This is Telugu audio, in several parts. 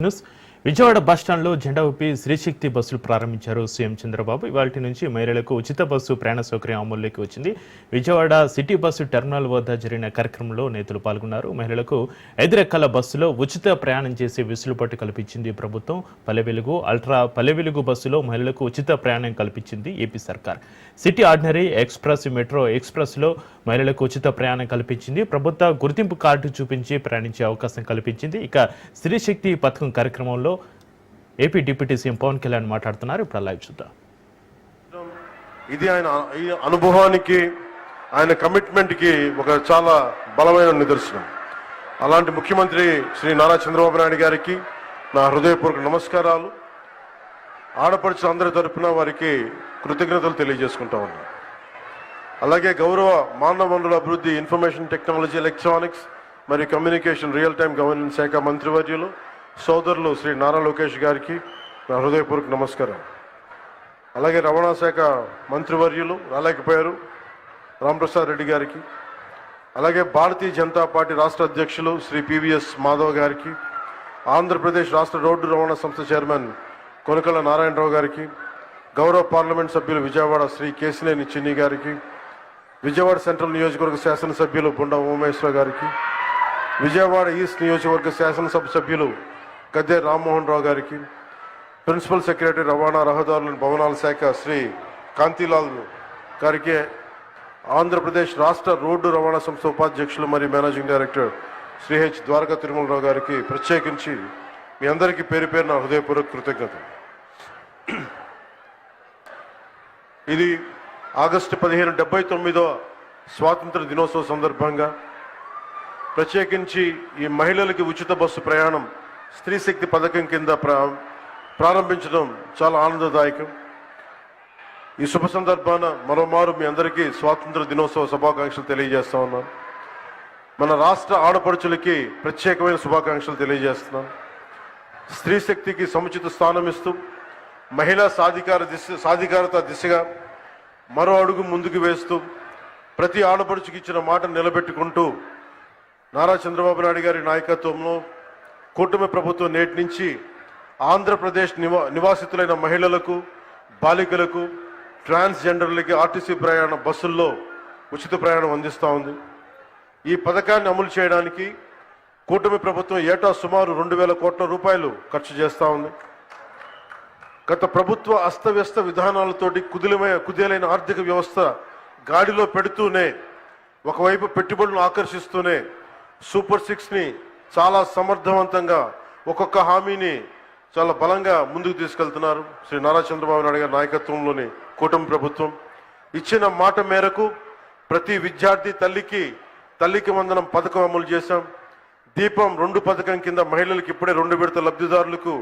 న్యూస్ విజయవాడ బస్టాండ్లో జెండా ఊపి శ్రీశక్తి బస్సులు ప్రారంభించారు సీఎం చంద్రబాబు. ఇవాల్టి నుంచి మహిళలకు ఉచిత బస్సు ప్రయాణ సౌకర్యం అమల్లోకి వచ్చింది. విజయవాడ సిటీ బస్సు టెర్మినల్ వద్ద జరిగిన కార్యక్రమంలో నేతలు పాల్గొన్నారు. మహిళలకు 5 రకాల బస్సులో ఉచిత ప్రయాణం చేసే వెసులుబాటు కల్పించింది ప్రభుత్వం. పల్లె వెలుగు, అల్ట్రా పల్లె వెలుగు బస్సులో మహిళలకు ఉచిత ప్రయాణం కల్పించింది ఏపీ సర్కార్. సిటీ ఆర్డినరీ ఎక్స్ప్రెస్, మెట్రో ఎక్స్ప్రెస్లో మహిళలకు ఉచిత ప్రయాణం కల్పించింది. ప్రభుత్వ గుర్తింపు కార్డు చూపించి ప్రయాణించే అవకాశం కల్పించింది. ఇక శ్రీశక్తి పథకం కార్యక్రమంలో AP deputy CM Pawan Kalyan మాట్లాడుతున్నారు. ఇప్పుడు లైవ్ చూద్దాం. ఇది ఆయన అనుభవానికి, ఆయన కమిట్మెంట్ కి ఒక చాలా బలమైన నిదర్శనం. అలాంటి ముఖ్యమంత్రి శ్రీ నారా చంద్రబాబు నాయుడు గారికి నా హృదయపూర్వక నమస్కారాలు. ఆడపడుచుల అందరి తరపున వారికి కృతజ్ఞతలు తెలియజేసుకుంటా ఉన్నాను. అలాగే గౌరవ మానవ వనరుల అభివృద్ధి, ఇన్ఫర్మేషన్ టెక్నాలజీ, ఎలక్ట్రానిక్స్ మరియు కమ్యూనికేషన్, రియల్ టైం గవర్నెన్స్ శాఖ మంత్రివర్యులు సోదరులు శ్రీ నారా లోకేష్ గారికి నా హృదయపూర్వక నమస్కారం. అలాగే రవాణా శాఖ మంత్రివర్యులు రాలేకపోయారు రాంప్రసాద్ రెడ్డి గారికి, అలాగే భారతీయ జనతా పార్టీ రాష్ట్ర అధ్యక్షులు శ్రీ పివిఎస్ మాధవ్ గారికి, ఆంధ్రప్రదేశ్ రాష్ట్ర రోడ్డు రవాణా సంస్థ చైర్మన్ కొనకళ్ళ నారాయణరావు గారికి, గౌరవ పార్లమెంట్ సభ్యులు విజయవాడ శ్రీ కేసినేని చిన్ని గారికి, విజయవాడ సెంట్రల్ నియోజకవర్గ శాసనసభ్యులు బుండా ఉమేశ్వర గారికి, విజయవాడ ఈస్ట్ నియోజకవర్గ శాసనసభ సభ్యులు గద్దె రామ్మోహన్ రావు గారికి, ప్రిన్సిపల్ సెక్రటరీ రవాణా, రహదారుల, భవనాల శాఖ శ్రీ కాంతిలాల్ గారికి, ఆంధ్రప్రదేశ్ రాష్ట్ర రోడ్డు రవాణా సంస్థ ఉపాధ్యక్షులు మరియు managing director Shri H Dwaraka Tirumalarao గారికి ప్రత్యేకించి మీ అందరికీ పేరు పేరున హృదయపూర్వక కృతజ్ఞతలు. ఇది ఆగస్టు 15, 79వ స్వాతంత్ర దినోత్సవ సందర్భంగా ప్రత్యేకించి ఈ మహిళలకి ఉచిత బస్సు ప్రయాణం స్త్రీశక్తి పథకం కింద ప్రారంభించడం చాలా ఆనందదాయకం. ఈ శుభ సందర్భాన మరోమారు మీ అందరికీ స్వాతంత్ర దినోత్సవ శుభాకాంక్షలు తెలియజేస్తా ఉన్నాను. మన రాష్ట్ర ఆడపడుచులకి ప్రత్యేకమైన శుభాకాంక్షలు తెలియజేస్తున్నాను. స్త్రీశక్తికి సముచిత స్థానం ఇస్తూ మహిళా సాధికారత దిశగా మరో అడుగు ముందుకు వేస్తూ ప్రతి ఆడపడుచుకి ఇచ్చిన మాట నిలబెట్టుకుంటూ నారా చంద్రబాబు నాయుడు గారి నాయకత్వంలో కూటమి ప్రభుత్వం నేటి నుంచి ఆంధ్రప్రదేశ్ నివాసితులైన మహిళలకు, బాలికలకు, ట్రాన్స్జెండర్లకి ఆర్టీసీ ప్రయాణ బస్సుల్లో ఉచిత ప్రయాణం అందిస్తూ ఉంది. ఈ పథకాన్ని అమలు చేయడానికి కూటమి ప్రభుత్వం ఏటా సుమారు 2,000 కోట్ల రూపాయలు ఖర్చు చేస్తూ ఉంది. గత ప్రభుత్వ అస్తవ్యస్త విధానాలతోటి కుదేలైన ఆర్థిక వ్యవస్థ గాడిలో పెడుతూనే, ఒకవైపు పెట్టుబడులను ఆకర్షిస్తూనే సూపర్ 6ని చాలా సమర్థవంతంగా ఒక్కొక్క హామీని చాలా బలంగా ముందుకు తీసుకెళ్తున్నారు శ్రీ నారా చంద్రబాబు నాయుడు గారి నాయకత్వంలోని కూటమి ప్రభుత్వం. ఇచ్చిన మాట మేరకు ప్రతి విద్యార్థి తల్లికి వందనం పథకం అమలు చేశాం. దీపం 2 పథకం కింద మహిళలకు ఇప్పుడే 2 విడత లబ్ధిదారులకు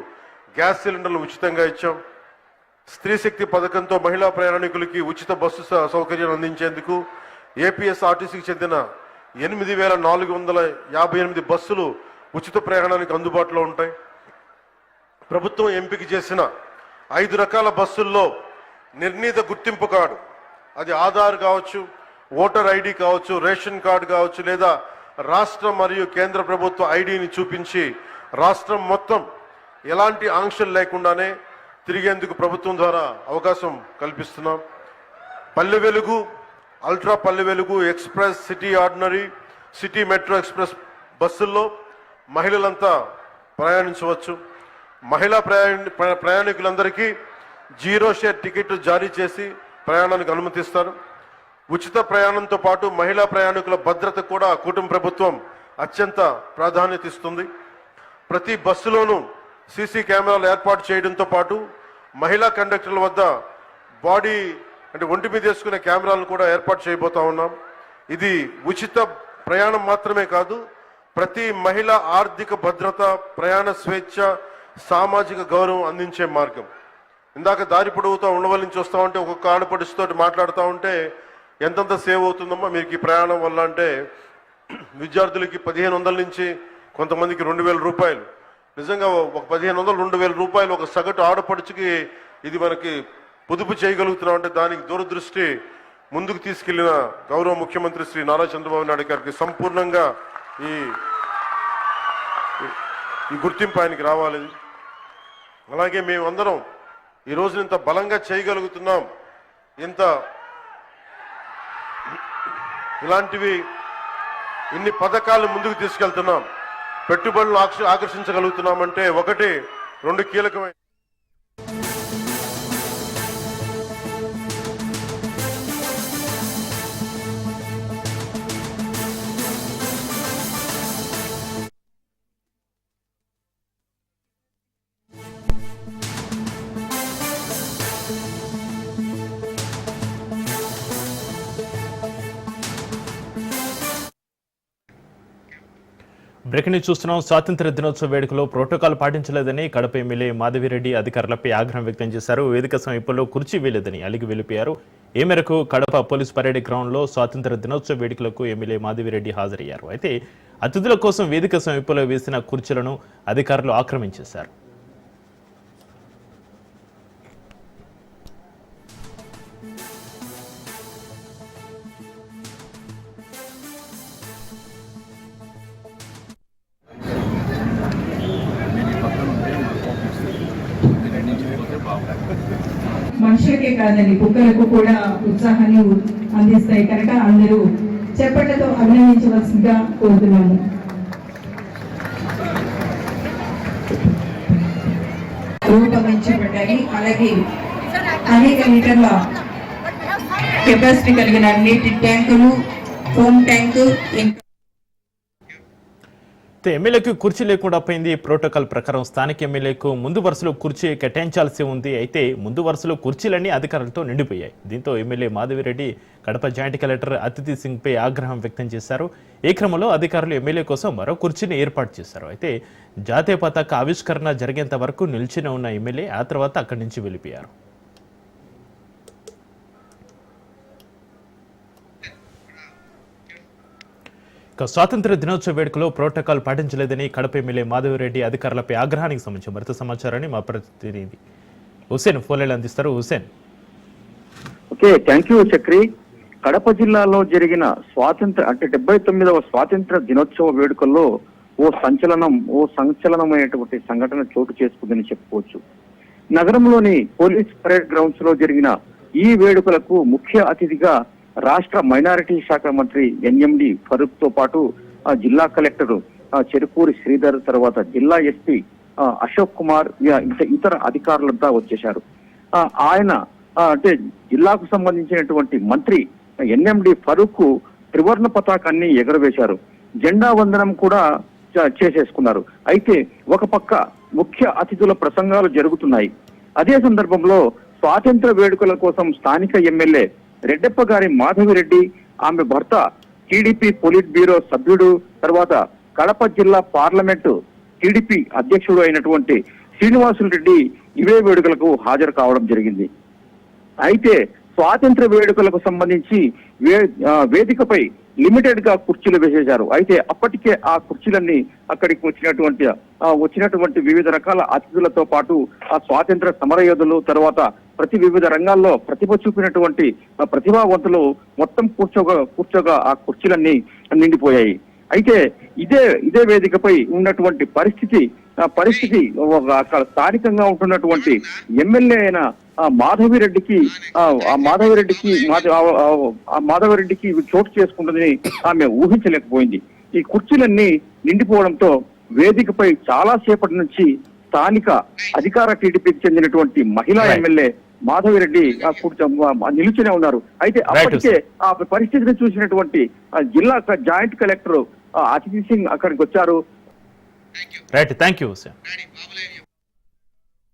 గ్యాస్ సిలిండర్లు ఉచితంగా ఇచ్చాం. స్త్రీశక్తి పథకంతో మహిళా ప్రయాణికులకి ఉచిత బస్సు సౌకర్యాన్ని అందించేందుకు ఏపీఎస్ఆర్టీసీకి చెందిన 8,458 బస్సులు ఉచిత ప్రయాణానికి అందుబాటులో ఉంటాయి. ప్రభుత్వం ఎంపిక చేసిన 5 రకాల బస్సుల్లో నిర్ణీత గుర్తింపు కార్డు, అది ఆధార్ కావచ్చు, ఓటర్ ఐడి కావచ్చు, రేషన్ కార్డు కావచ్చు, లేదా రాష్ట్ర మరియు కేంద్ర ప్రభుత్వ ఐడిని చూపించి రాష్ట్రం మొత్తం ఎలాంటి ఆంక్షలు లేకుండానే తిరిగేందుకు ప్రభుత్వం ద్వారా అవకాశం కల్పిస్తున్నాం. Palle Velugu, ultra Palle Velugu, express, city ordinary, city metro express బస్సుల్లో మహిళలంతా ప్రయాణించవచ్చు. మహిళా ప్రయాణికులందరికీ 0 షేర్ టికెట్లు జారీ చేసి ప్రయాణానికి అనుమతిస్తారు. ఉచిత ప్రయాణంతో పాటు మహిళా ప్రయాణికుల భద్రత కూడా కూటమి ప్రభుత్వం అత్యంత ప్రాధాన్యత ఇస్తుంది. ప్రతి బస్సులోనూ సీసీ కెమెరాలు ఏర్పాటు చేయడంతో పాటు మహిళా కండక్టర్ల వద్ద ఒంటి మీద వేసుకునే కెమెరాలను కూడా ఏర్పాటు చేయబోతా ఉన్నాం. ఇది ఉచిత ప్రయాణం మాత్రమే కాదు, ప్రతి మహిళ ఆర్థిక భద్రత, ప్రయాణ స్వేచ్ఛ, సామాజిక గౌరవం అందించే మార్గం. ఇందాక దారి పొడవుతా ఉండవల్లి నుంచి వస్తూ ఉంటే ఒక్కొక్క ఆడపడుచుతో మాట్లాడుతూ ఉంటే ఎంతంత సేవ్ అవుతుందమ్మా మీకు ఈ ప్రయాణం వల్ల అంటే, విద్యార్థులకి 1,500 నుంచి కొంతమందికి 2,000 రూపాయలు. నిజంగా ఒక 1,500, 2,000 రూపాయలు ఒక సగటు ఆడపడుచుకి ఇది మనకి పొదుపు చేయగలుగుతున్నాం అంటే దానికి దూరదృష్టి ముందుకు తీసుకెళ్లిన గౌరవ ముఖ్యమంత్రి శ్రీ నారా చంద్రబాబు నాయుడు గారికి సంపూర్ణంగా ఈ ఈ గుర్తింపు ఆయనకి రావాలి. అలాగే మేమందరం ఈరోజు ఇంత బలంగా చేయగలుగుతున్నాం, ఇంత ఇలాంటివి ఇన్ని పథకాలు ముందుకు తీసుకెళ్తున్నాం, పెట్టుబడులు ఆకర్షించగలుగుతున్నామంటే ఒకటి రెండు కీలకమైన బ్రేకింగ్ న్యూస్ చూస్తున్నాం. స్వాతంత్ర దినోత్సవ వేడుకలో ప్రోటోకాల్ పాటించలేదని కడప ఎమ్మెల్యే మాధవిరెడ్డి అధికారులపై ఆగ్రహం వ్యక్తం చేశారు. వేదిక సమీపంలో కుర్చీ వేయలేదని అలిగి వెలిపారు. ఈ మేరకు కడప పోలీస్ పరేడ్ గ్రౌండ్లో స్వాతంత్ర దినోత్సవ వేడుకలకు ఎమ్మెల్యే మాధవిరెడ్డి హాజరయ్యారు. అయితే అతిథుల కోసం వేదిక సమీపంలో వేసిన కుర్చీలను అధికారులు ఆక్రమించేశారు. మనుషులకే కాదండి, కుక్కలకు కూడా ఉత్సాహాన్ని అందిస్తాయి కనుక అందరూ చెప్పట్లతో అభినందించవలసిందిగా కోరుతున్నాము. రూపొందించబడ్డాయి. అలాగే అనేక లీటర్ల కెపాసిటీ కలిగిన నీటి ట్యాంకులు, ఫోమ్ ట్యాంకు, ఎమ్మెల్యేకు కుర్చీ లేకుండా పోయింది. ప్రోటోకాల్ ప్రకారం స్థానిక ఎమ్మెల్యేకు ముందు వరుసలో కుర్చీ కేటాయించాల్సి ఉంది. అయితే ముందు వరుసలో కుర్చీలన్నీ అధికారులతో నిండిపోయాయి. దీంతో MLA Madhavi Reddy Kadapa joint collector అతిథి సింగ్ పై ఆగ్రహం వ్యక్తం చేశారు. ఈ క్రమంలో అధికారులు ఎమ్మెల్యే కోసం మరో కుర్చీని ఏర్పాటు చేశారు. అయితే జాతీయ పతాక ఆవిష్కరణ జరిగేంత వరకు నిల్చుని ఉన్న ఎమ్మెల్యే ఆ తర్వాత అక్కడి నుంచి వెళ్ళిపోయారు. స్వాతంత్ర దినోత్సవ వేడుకలో ప్రోటోకాల్ పాటించలేదని కడప ఎమ్మెల్యే మాధవిరెడ్డి అధికారులపై ఆగ్రహానికి సంబంధించిన మరింత సమాచారాన్ని మా ప్రతినిధి హుసేన్ ఫోన్లైన్ అందిస్తారు. Hussain. Okay, thank you Chakri. Kadapa జిల్లాలో జరిగిన 79వ స్వాతంత్ర దినోత్సవ వేడుకల్లో ఓ సంచలనమైనటువంటి సంఘటన చోటు చేసుకుందని చెప్పుకోవచ్చు. నగరంలోని పోలీస్ పరేడ్ గ్రౌండ్స్ లో జరిగిన ఈ వేడుకలకు ముఖ్య అతిథిగా రాష్ట్ర మైనారిటీ శాఖ మంత్రి ఎన్ఎండి ఫరూక్ తో పాటు జిల్లా కలెక్టర్ చెరుకూరి శ్రీధర్, తర్వాత జిల్లా ఎస్పీ అశోక్ కుమార్, ఇతర అధికారులంతా వచ్చేశారు. ఆయన అంటే జిల్లాకు సంబంధించినటువంటి మంత్రి ఎన్ఎండి ఫరూక్ త్రివర్ణ పతాకాన్ని ఎగరవేశారు. జెండా వందనం కూడా చేసేసుకున్నారు. అయితే ఒక పక్క ముఖ్య అతిథుల ప్రసంగాలు జరుగుతున్నాయి. అదే సందర్భంలో స్వాతంత్ర వేడుకల కోసం స్థానిక ఎమ్మెల్యే రెడ్డప్ప గారి మాధవిరెడ్డి, ఆమె భర్త టీడీపీ పొలిట్ బ్యూరో సభ్యుడు, తర్వాత కడప జిల్లా పార్లమెంటు టీడీపీ అధ్యక్షుడు అయినటువంటి శ్రీనివాసులు రెడ్డి ఇవే వేడుకలకు హాజరు కావడం జరిగింది. అయితే స్వాతంత్ర వేడుకలకు సంబంధించి వేదికపై లిమిటెడ్ గా కుర్చీలు వేసేశారు. అయితే అప్పటికే ఆ కుర్చీలన్నీ అక్కడికి వచ్చినటువంటి వివిధ రకాల అతిథులతో పాటు ఆ స్వాతంత్ర సమరయోధులు, తర్వాత వివిధ రంగాల్లో ప్రతిభ చూపినటువంటి ప్రతిభావంతులు మొత్తం కూర్చోగా ఆ కుర్చీలన్నీ నిండిపోయాయి. అయితే ఇదే వేదికపై ఉన్నటువంటి పరిస్థితి అక్కడ స్థానికంగా ఉంటున్నటువంటి ఎమ్మెల్యే అయిన మాధవిరెడ్డికి చోటు చేసుకుంటుందని ఆమె ఊహించలేకపోయింది. ఈ కుర్చీలన్నీ నిండిపోవడంతో వేదికపై చాలా సేపటి నుంచి స్థానిక అధికార టీడీపీకి చెందినటువంటి మహిళా ఎమ్మెల్యే మాధవిరెడ్డి నిలుచునే ఉన్నారు. అయితే అప్పటికే ఆ పరిస్థితిని చూసినటువంటి జిల్లా జాయింట్ కలెక్టర్ అతిథి సింగ్ అక్కడికి వచ్చారు.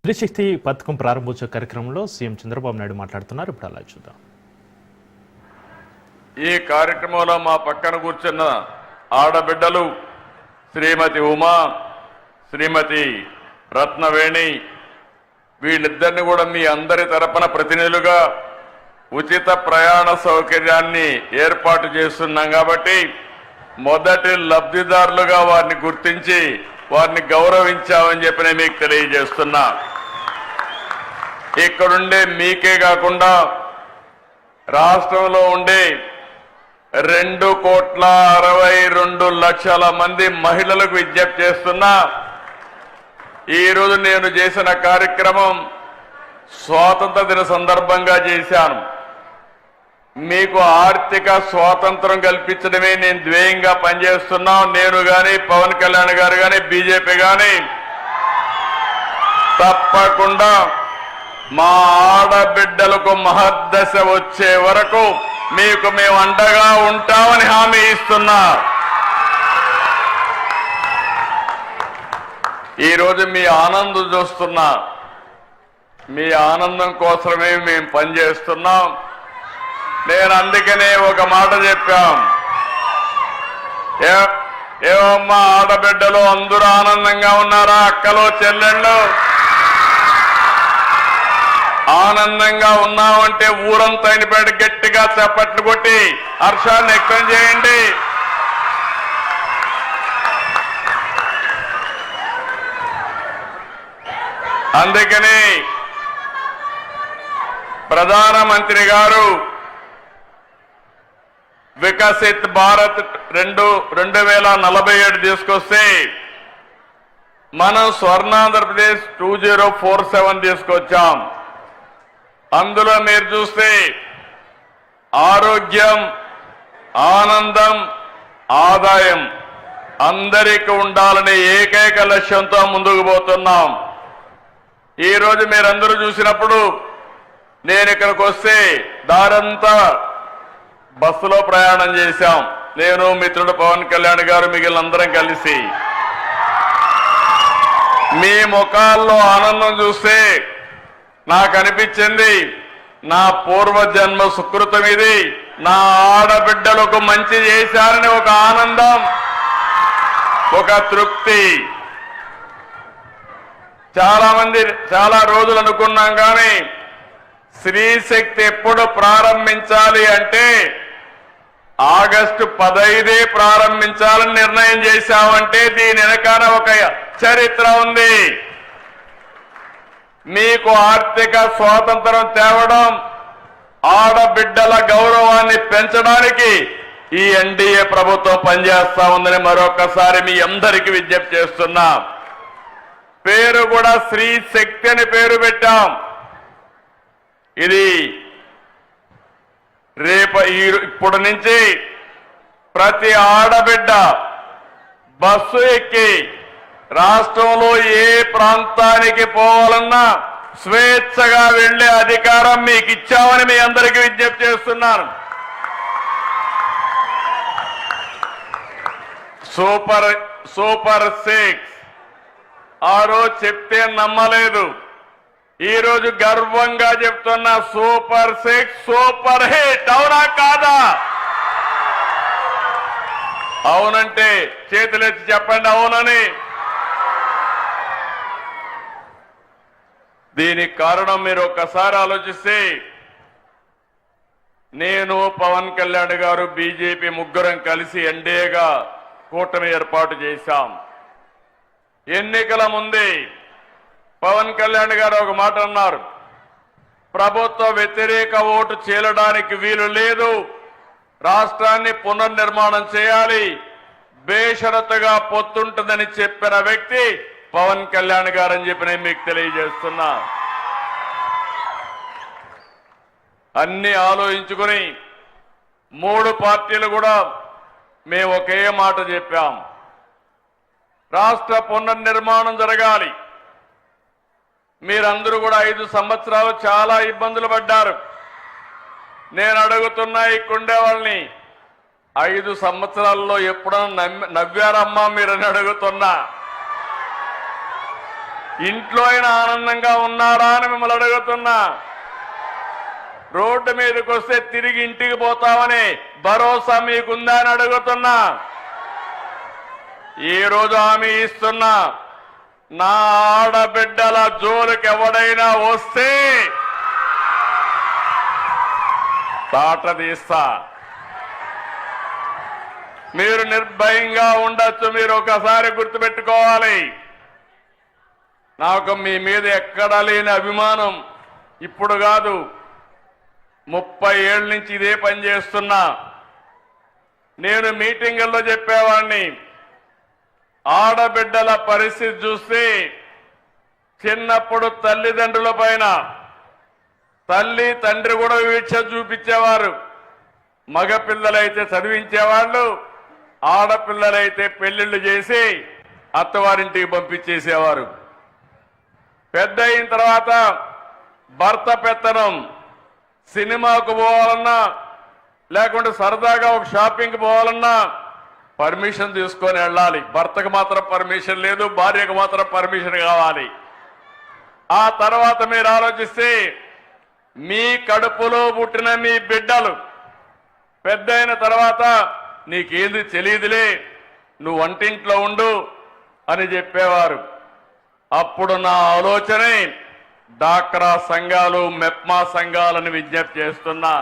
స్త్రీశక్తి పథకం ప్రారంభోత్సవ కార్యక్రమంలో సీఎం చంద్రబాబు నాయుడు మాట్లాడుతున్నారు. ఇప్పుడు అలా చూద్దాం. ఈ కార్యక్రమంలో మా పక్కన కూర్చున్న ఆడబిడ్డలు శ్రీమతి ఉమా, శ్రీమతి రత్నవేణి, వీళ్ళిద్దరిని కూడా మీ అందరి తరపున ప్రతినిధులుగా ఉచిత ప్రయాణ సౌకర్యాన్ని ఏర్పాటు చేస్తున్నాం. కాబట్టి మొదటి లబ్ధిదారులుగా వారిని గుర్తించి వారిని గౌరవించామని చెప్పి నేను మీకు తెలియజేస్తున్నా. ఇక్కడుండే మీకే కాకుండా రాష్ట్రంలో ఉండే 2,62,00,000 మంది మహిళలకు విజ్ఞప్తి చేస్తున్నా, ఈ రోజు నేను చేసిన కార్యక్రమం స్వాతంత్ర దిన సందర్భంగా చేశాను. మీకు ఆర్థిక స్వాతంత్రం కల్పించడమే నేను ధ్యేయంగా పనిచేస్తున్నాం. నేను గాని పవన్ కళ్యాణ్ గారు గాని బీజేపీ గాని తప్పకుండా మా ఆడబిడ్డలకు మహద్దశ వచ్చే వరకు మీకు మేము అండగా ఉంటామని హామీ ఇస్తున్నా. ఈరోజు మీ ఆనందం చూస్తున్నా. మీ ఆనందం కోసమే మేము పనిచేస్తున్నాం. నేను అందుకనే ఒక మాట చెప్పాం. ఏమమ్మా ఆడబిడ్డలు అందరూ ఆనందంగా ఉన్నారా? అక్కలు చెల్లెళ్ళు ఆనందంగా ఉన్నామంటే ఊరంతా అయినపేట గట్టిగా చప్పట్లు కొట్టి హర్షాన్ని వ్యక్తం చేయండి. అందుకని ప్రధానమంత్రి గారు వికసిత్ భారత్ 2047 తీసుకొస్తే మనం స్వర్ణాంధ్రప్రదేశ్ 2047 తీసుకొచ్చాం. అందులో మీరు చూస్తే ఆరోగ్యం, ఆనందం, ఆదాయం అందరికీ ఉండాలనే ఏకైక లక్ష్యంతో ముందుకు పోతున్నాం. ఈరోజు మీరందరూ చూసినప్పుడు నేను ఇక్కడికి వస్తే దారంతా బస్సులో ప్రయాణం చేశాం. నేను మిత్రుడు పవన్ కళ్యాణ్ గారు మిగిలినందరం కలిసి. మీ ముఖాల్లో ఆనందం చూస్తే నాకు అనిపించింది నా పూర్వజన్మ సుకృతం ఇది. నా ఆడబిడ్డలకు మంచి చేశారని ఒక ఆనందం, ఒక తృప్తి. చాలా రోజులు అనుకున్నాం కానీ స్త్రీ శక్తి ఎప్పుడు ప్రారంభించాలి అంటే ఆగస్టు 15 ప్రారంభించాలని నిర్ణయం చేశామంటే దీని వెనకాల ఒక చరిత్ర ఉంది. మీకు ఆర్థిక స్వాతంత్రం తేవడం, ఆడబిడ్డల గౌరవాన్ని పెంచడానికి ఈ ఎన్డీఏ ప్రభుత్వం పనిచేస్తా ఉందని మరొకసారి మీ అందరికీ విజ్ఞప్తి చేస్తున్నా. పేరు కూడా స్త్రీ శక్తి అని పేరు పెట్టాం. ఇది ఇప్పుడు నుంచి ప్రతి ఆడబిడ్డ బస్సు ఎక్కి రాష్ట్రంలో ఏ ప్రాంతానికి పోవాలన్నా స్వేచ్ఛగా వెళ్లే అధికారం మీకు ఇచ్చామని మీ అందరికీ విజ్ఞప్తి చేస్తున్నాను. సూపర్ 6 ఆ రోజు చెప్తే నమ్మలేదు. ఈ రోజు గర్వంగా చెప్తున్న సూపర్ 6 సూపర్ హిట్. అవునా కాదా? అవునంటే చేతులెత్తి చెప్పండి అవునని. దీనికి కారణం మీరు ఒక్కసారి ఆలోచిస్తే నేను పవన్ కళ్యాణ్ గారు బీజేపీ ముగ్గురం కలిసి ఎన్డీఏగా కూటమి ఏర్పాటు చేశాం. ఎన్నికల ముందే పవన్ కళ్యాణ్ గారు ఒక మాట అన్నారు, ప్రభుత్వ వ్యతిరేక ఓటు చీలడానికి వీలు లేదు, రాష్ట్రాన్ని పునర్నిర్మాణం చేయాలి, బేషరతుగా పొత్తుంటుందని చెప్పిన వ్యక్తి పవన్ కళ్యాణ్ గారు అని చెప్పి నేను మీకు తెలియజేస్తున్నా. అన్ని ఆలోచించుకుని 3 పార్టీలు కూడా మేము ఒకే మాట చెప్పాం, రాష్ట్ర పునర్నిర్మాణం జరగాలి. మీరందరూ కూడా 5 సంవత్సరాలు చాలా ఇబ్బందులు పడ్డారు. నేను అడుగుతున్నా ఇక్కడే వాళ్ళని, 5 సంవత్సరాల్లో ఎప్పుడన్నా నవ్వారమ్మా మీరని అడుగుతున్నా. ఇంట్లో అయినా ఆనందంగా ఉన్నారా అని మిమ్మల్ని అడుగుతున్నా. రోడ్డు మీదకి వస్తే తిరిగి ఇంటికి పోతామని భరోసా మీకుందా అని అడుగుతున్నా. ఈ రోజు హామీ ఇస్తున్నా, నా ఆడబిడ్డల జోలికి ఎవడైనా వస్తే తాట తీస్తా. మీరు నిర్భయంగా ఉండొచ్చు. మీరు ఒకసారి గుర్తుపెట్టుకోవాలి, నాకు మీ మీద ఎక్కడా లేని అభిమానం ఇప్పుడు కాదు, 30 ఏళ్ళ నుంచి ఇదే పని చేస్తున్నా. నేను మీటింగుల్లో చెప్పేవాడిని, ఆడబిడ్డల పరిస్థితి చూస్తే చిన్నప్పుడు తల్లిదండ్రుల పైన తల్లి తండ్రి కూడా వీక్ష చూపించేవారు. మగపిల్లలైతే చదివించేవాళ్ళు, ఆడపిల్లలైతే పెళ్లిళ్ళు చేసి అత్తవారింటికి పంపించేసేవారు. పెద్ద అయిన తర్వాత భర్త పెత్తనం, సినిమాకు పోవాలన్నా లేకుంటే సరదాగా ఒక షాపింగ్కి పోవాలన్నా పర్మిషన్ తీసుకొని వెళ్ళాలి. భర్తకు మాత్రం పర్మిషన్ లేదు, భార్యకు మాత్రం పర్మిషన్ కావాలి. ఆ తర్వాత మీరు ఆలోచిస్తే మీ కడుపులో పుట్టిన మీ బిడ్డలు పెద్ద అయిన తర్వాత నీకేంది తెలియదులే, నువ్వు వంటింట్లో ఉండు అని చెప్పేవారు. అప్పుడు నా ఆలోచనే డాక్రా సంఘాలు, మెప్మా సంఘాలను విజ్ఞప్తి చేస్తున్నా.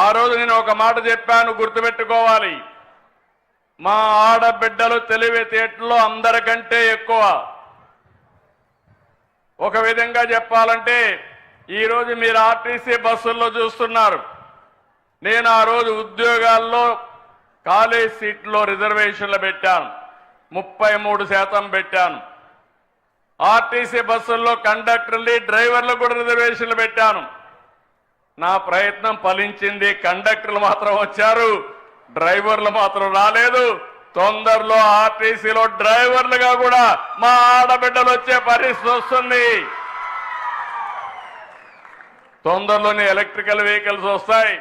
ఆ రోజు నేను ఒక మాట చెప్పాను, గుర్తుపెట్టుకోవాలి. మా ఆడబిడ్డలు తెలివితేటల్లో అందరికంటే ఎక్కువ. ఒక విధంగా చెప్పాలంటే ఈరోజు మీరు ఆర్టీసీ బస్సుల్లో చూస్తున్నారు. నేను ఆ రోజు ఉద్యోగాల్లో కాలేజ్ సీట్లో రిజర్వేషన్లు పెట్టాను, 33% పెట్టాను. ఆర్టీసీ బస్సుల్లో కండక్టర్లు, డ్రైవర్లు కూడా రిజర్వేషన్లు పెట్టాను. నా ప్రయత్నం ఫలించింది. కండక్టర్లు మాత్రం వచ్చారు, డ్రైవర్లు మాత్రం రాలేదు. తొందరలో ఆర్టీసీలో డ్రైవర్లుగా కూడా మా ఆడబిడ్డలు వచ్చే పరిస్థితి వస్తుంది. తొందరలోనే ఎలక్ట్రికల్ వెహికల్స్ వస్తాయి.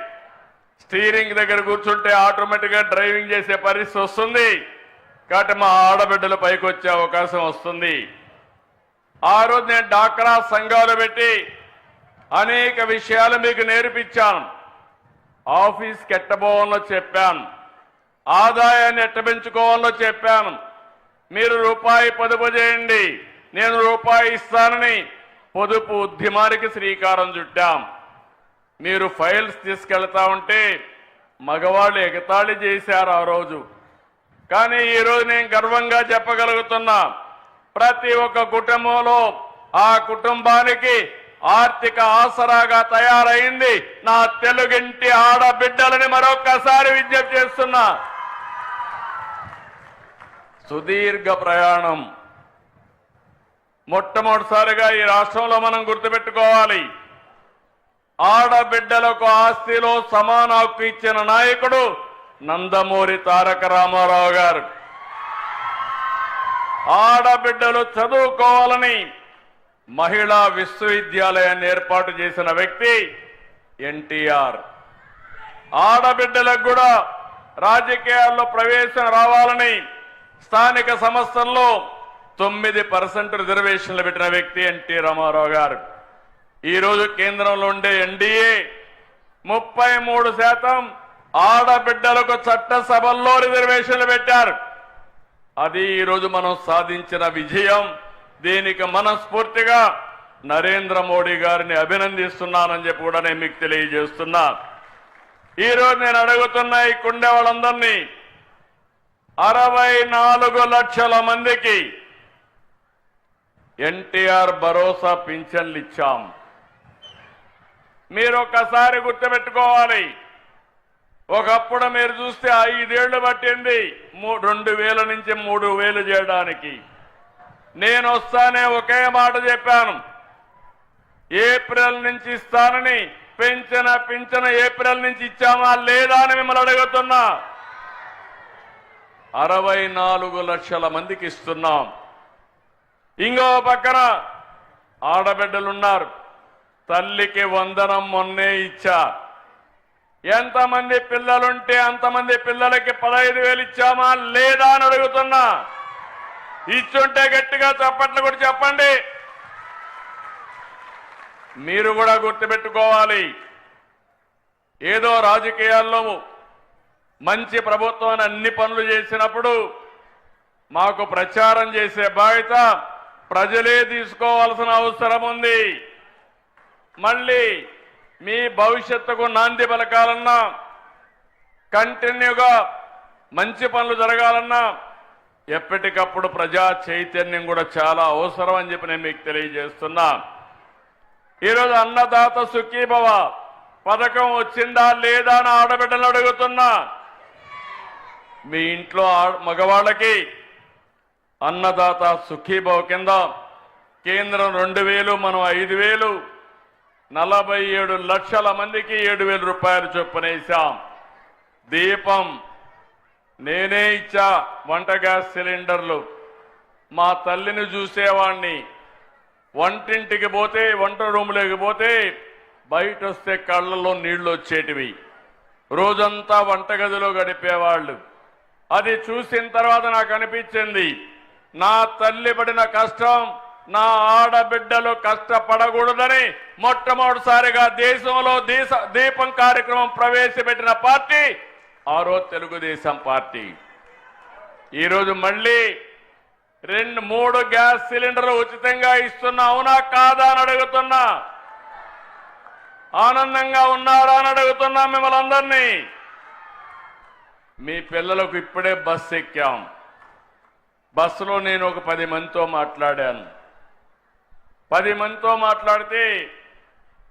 స్టీరింగ్ దగ్గర కూర్చుంటే ఆటోమేటిక్ గా డ్రైవింగ్ చేసే పరిస్థితి వస్తుంది. కాబట్టి మా ఆడబిడ్డలు పైకి వచ్చే అవకాశం వస్తుంది. ఆ రోజు నేను డాక్రా సంఘాలు పెట్టి అనేక విషయాలు మీకు నేర్పించాను. ఆఫీస్కి ఎట్టబోవాలో చెప్పాను, ఆదాయాన్ని ఎట్ట పెంచుకోవాలో చెప్పాను. మీరు రూపాయి పొదుపు చేయండి, నేను రూపాయి ఇస్తానని పొదుపు ఉద్యమానికి శ్రీకారం చుట్టాం. మీరు ఫైల్స్ తీసుకెళ్తా ఉంటే మగవాళ్ళు ఎగతాళి చేశారు ఆ రోజు. కానీ ఈరోజు నేను గర్వంగా చెప్పగలుగుతున్నా, ప్రతి ఒక్క కుటుంబంలో ఆ కుటుంబానికి ఆర్థిక ఆసరాగా తయారైంది నా తెలుగింటి ఆడబిడ్డలని మరొక్కసారి విజ్ఞప్తి చేస్తున్నా. సుదీర్ఘ ప్రయాణం. మొట్టమొదటిసారిగా ఈ రాష్ట్రంలో మనం గుర్తుపెట్టుకోవాలి, ఆడబిడ్డలకు ఆస్తిలో సమాన హక్కు ఇచ్చిన నాయకుడు నందమూరి తారక రామారావు గారు. ఆడబిడ్డలు చదువుకోవాలని మహిళా విశ్వవిద్యాలయాన్ని ఏర్పాటు చేసిన వ్యక్తి ఎన్టీఆర్. ఆడబిడ్డలకు కూడా రాజకీయాల్లో ప్రవేశం రావాలని స్థానిక సంస్థల్లో 9% రిజర్వేషన్లు పెట్టిన వ్యక్తి ఎన్టీ రామారావు గారు. ఈరోజు కేంద్రంలో ఉండే ఎన్డీఏ 33% ఆడబిడ్డలకు చట్టసభల్లో రిజర్వేషన్లు పెట్టారు. అది ఈరోజు మనం సాధించిన విజయం. దీనికి మనస్ఫూర్తిగా నరేంద్ర మోడీ గారిని అభినందిస్తున్నానని చెప్పి కూడా నేను మీకు తెలియజేస్తున్నా. ఈరోజు నేను అడుగుతున్నా ఈ కుండే వాళ్ళందరినీ, 64 లక్షల మందికి ఎన్టీఆర్ భరోసా పింఛన్లు ఇచ్చాం. మీరు ఒక్కసారి గుర్తుపెట్టుకోవాలి, ఒకప్పుడు మీరు చూస్తే 5 ఏళ్లు పట్టింది 2000 నుంచి 3000 చేయడానికి. నేను వస్తానే ఒకే మాట చెప్పాను, ఏప్రిల్ నుంచి ఇస్తానని. పింఛన ఏప్రిల్ నుంచి ఇచ్చామా లేదా అని మిమ్మల్ని అడుగుతున్నా. 64 లక్షల మందికి ఇస్తున్నాం. ఇంకో పక్కన ఆడబిడ్డలున్నారు, తల్లికి వందనం మొన్నే ఇచ్చా. ఎంతమంది పిల్లలుంటే అంతమంది పిల్లలకి 15,000 ఇచ్చామా లేదా అని అడుగుతున్నా. ఇచ్చుంటే గట్టిగా చప్పట్లు కూడా చెప్పండి. మీరు కూడా గుర్తుపెట్టుకోవాలి, ఏదో రాజకీయాల్లో మంచి ప్రభుత్వాన్ని అన్ని పనులు చేసినప్పుడు మాకు ప్రచారం చేసే బాధ్యత ప్రజలే తీసుకోవాల్సిన అవసరం ఉంది. మళ్ళీ మీ భవిష్యత్తుకు నాంది పలకాలన్నా, కంటిన్యూగా మంచి పనులు జరగాలన్నా ఎప్పటికప్పుడు ప్రజా చైతన్యం కూడా చాలా అవసరం అని చెప్పి నేను మీకు తెలియజేస్తున్నా. ఈరోజు అన్నదాత సుఖీభవ పథకం వచ్చిందా లేదా అని ఆడబిడ్డలు అడుగుతున్నా. మీ ఇంట్లో మగవాళ్ళకి అన్నదాత సుఖీభవ కింద కేంద్రం 2000, మనం 5000, 47 లక్షల మందికి 7,000 రూపాయలు చొప్పున వేశాం. దీపం నేనే ఇచ్చా. వంట గ్యాస్ సిలిండర్లు మా తల్లిని చూసేవాణ్ణి. వంటింటికి పోతే, వంట రూములోకి పోతే బయట వస్తే కళ్ళల్లో నీళ్లు వచ్చేటివి. రోజంతా వంటగదిలో గడిపేవాళ్ళు. అది చూసిన తర్వాత నాకు అనిపించింది, నా తల్లి పడిన కష్టం నా ఆడబిడ్డలు కష్టపడకూడదని మొట్టమొదటిసారిగా దేశంలో దీపం కార్యక్రమం ప్రవేశపెట్టిన పార్టీ ఆ రోజు తెలుగుదేశం పార్టీ. ఈరోజు మళ్ళీ 2-3 గ్యాస్ సిలిండర్లు ఉచితంగా ఇస్తున్నా. అవునా కాదా అని అడుగుతున్నా. ఆనందంగా ఉన్నారా అని అడుగుతున్నా మిమ్మల్ని అందరినీ. మీ పిల్లలకు ఇప్పుడే బస్సు ఎక్కాం. బస్సులో నేను ఒక 10 మందితో మాట్లాడాను. 10 మందితో మాట్లాడితే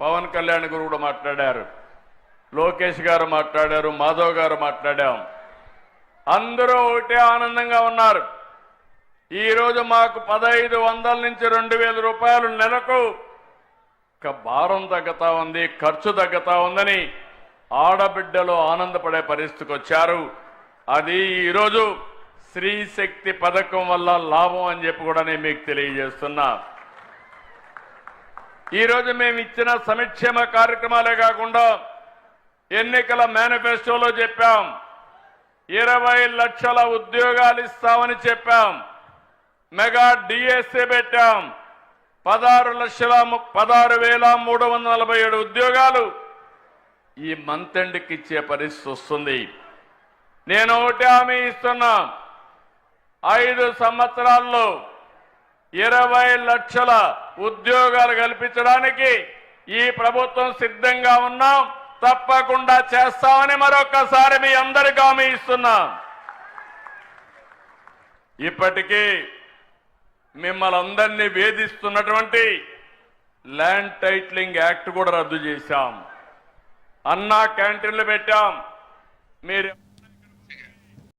పవన్ కళ్యాణ్ గారు కూడా మాట్లాడారు, లోకేష్ గారు మాట్లాడారు, మాధవ్ గారు మాట్లాడాం. అందరూ ఒకటే ఆనందంగా ఉన్నారు. ఈరోజు మాకు 1500 నుంచి 2000 రూపాయలు నెలకు భారం తగ్గుతా ఉంది, ఖర్చు తగ్గుతా ఉందని ఆడబిడ్డలు ఆనందపడే పరిస్థితికి వచ్చారు. అది ఈరోజు స్త్రీ శక్తి పథకం వల్ల లాభం అని చెప్పి కూడా నేను మీకు తెలియజేస్తున్నా. ఈరోజు మేము ఇచ్చిన సంక్షేమ కార్యక్రమాలే కాకుండా ఎన్నికల మేనిఫెస్టోలో చెప్పాం, 20 లక్షల ఉద్యోగాలు ఇస్తామని చెప్పాం. మెగా డిఎస్సీ పెట్టాం. 16,347 ఉద్యోగాలు ఈ మంత్ ఎండ్కి ఇచ్చే పరిస్థితి వస్తుంది. నేను ఒకటి హామీ ఇస్తున్నా, 5 సంవత్సరాల్లో 20 లక్షల ఉద్యోగాలు కల్పించడానికి ఈ ప్రభుత్వం సిద్ధంగా ఉన్నాం. తప్పకుండా చేస్తామని మరొకసారి మీ అందరికీ హామీ ఇస్తున్నా. ఇప్పటికీ మిమ్మల్ని అందరినీ వేధిస్తున్నటువంటి ల్యాండ్ టైటిలింగ్ యాక్ట్ కూడా రద్దు చేశాం. అన్నా క్యాంటీన్లు పెట్టాం. మీరు